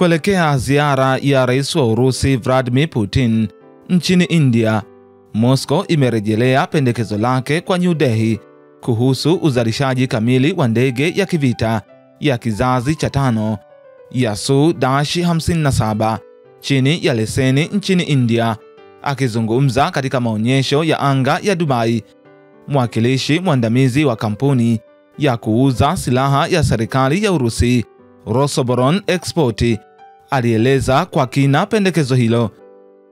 Kuelekea ziara ya rais wa Urusi Vladimir Putin nchini India, Moscow imerejelea pendekezo lake kwa New Delhi kuhusu uzalishaji kamili wa ndege ya kivita ya kizazi cha 5 ya Su-57 chini ya leseni nchini India. Akizungumza katika maonyesho ya anga ya Dubai, mwakilishi mwandamizi wa kampuni ya kuuza silaha ya serikali ya Urusi, Rosoboron Export, alieleza kwa kina pendekezo hilo.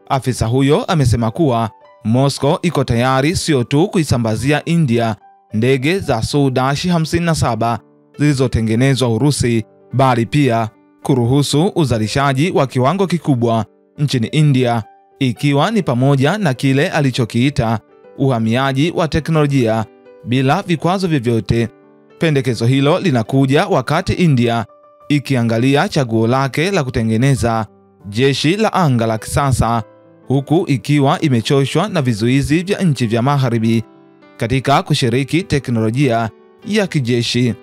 Afisa huyo amesema kuwa Moscow iko tayari sio tu kuisambazia India ndege za Su-57 zilizotengenezwa Urusi, bali pia kuruhusu uzalishaji wa kiwango kikubwa nchini India, ikiwa ni pamoja na kile alichokiita uhamiaji wa teknolojia bila vikwazo vyovyote. Pendekezo hilo linakuja wakati India ikiangalia chaguo lake la kutengeneza jeshi la anga la kisasa, huku ikiwa imechoshwa na vizuizi vya nchi vya magharibi katika kushiriki teknolojia ya kijeshi.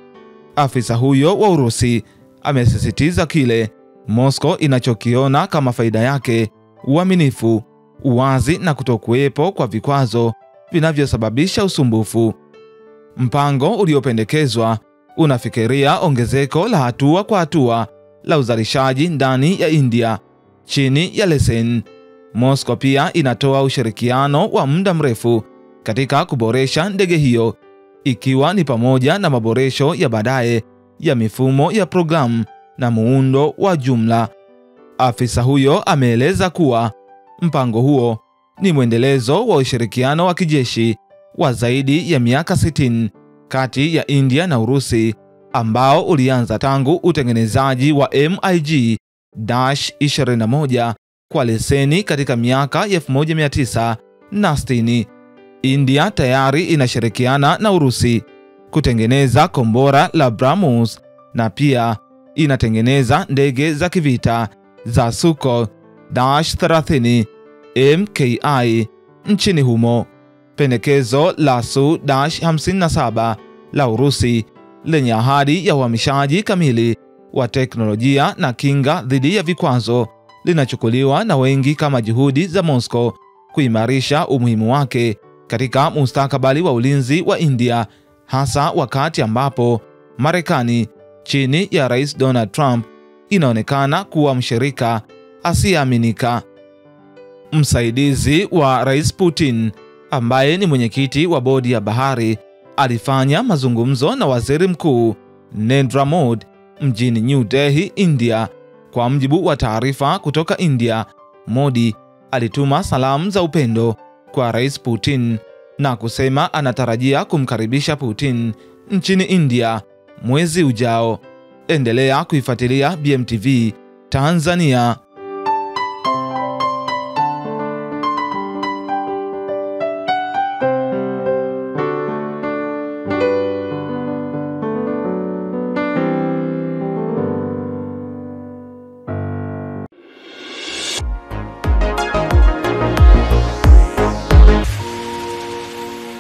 Afisa huyo wa Urusi amesisitiza kile Moscow inachokiona kama faida yake: uaminifu, uwazi na kutokuwepo kwa vikwazo vinavyosababisha usumbufu. Mpango uliopendekezwa unafikiria ongezeko la hatua kwa hatua la uzalishaji ndani ya India chini ya leseni. Moscow pia inatoa ushirikiano wa muda mrefu katika kuboresha ndege hiyo, ikiwa ni pamoja na maboresho ya baadaye ya mifumo ya programu na muundo wa jumla. Afisa huyo ameeleza kuwa mpango huo ni mwendelezo wa ushirikiano wa kijeshi wa zaidi ya miaka 60 kati ya India na Urusi, ambao ulianza tangu utengenezaji wa MiG-21 kwa leseni katika miaka 1960. India tayari inashirikiana na Urusi kutengeneza kombora la BrahMos na pia inatengeneza ndege za kivita za Sukhoi-30 MKI nchini humo. Pendekezo la Su-57 la Urusi lenye ahadi ya uhamishaji kamili wa teknolojia na kinga dhidi ya vikwazo linachukuliwa na wengi kama juhudi za Moscow kuimarisha umuhimu wake katika mustakabali wa ulinzi wa India, hasa wakati ambapo Marekani chini ya Rais Donald Trump inaonekana kuwa mshirika asiyeaminika. Msaidizi wa Rais Putin ambaye ni mwenyekiti wa bodi ya bahari alifanya mazungumzo na Waziri Mkuu Narendra Modi mjini New Delhi, India. Kwa mjibu wa taarifa kutoka India, Modi alituma salamu za upendo kwa Rais Putin na kusema anatarajia kumkaribisha Putin nchini India mwezi ujao. Endelea kuifuatilia BMTV Tanzania.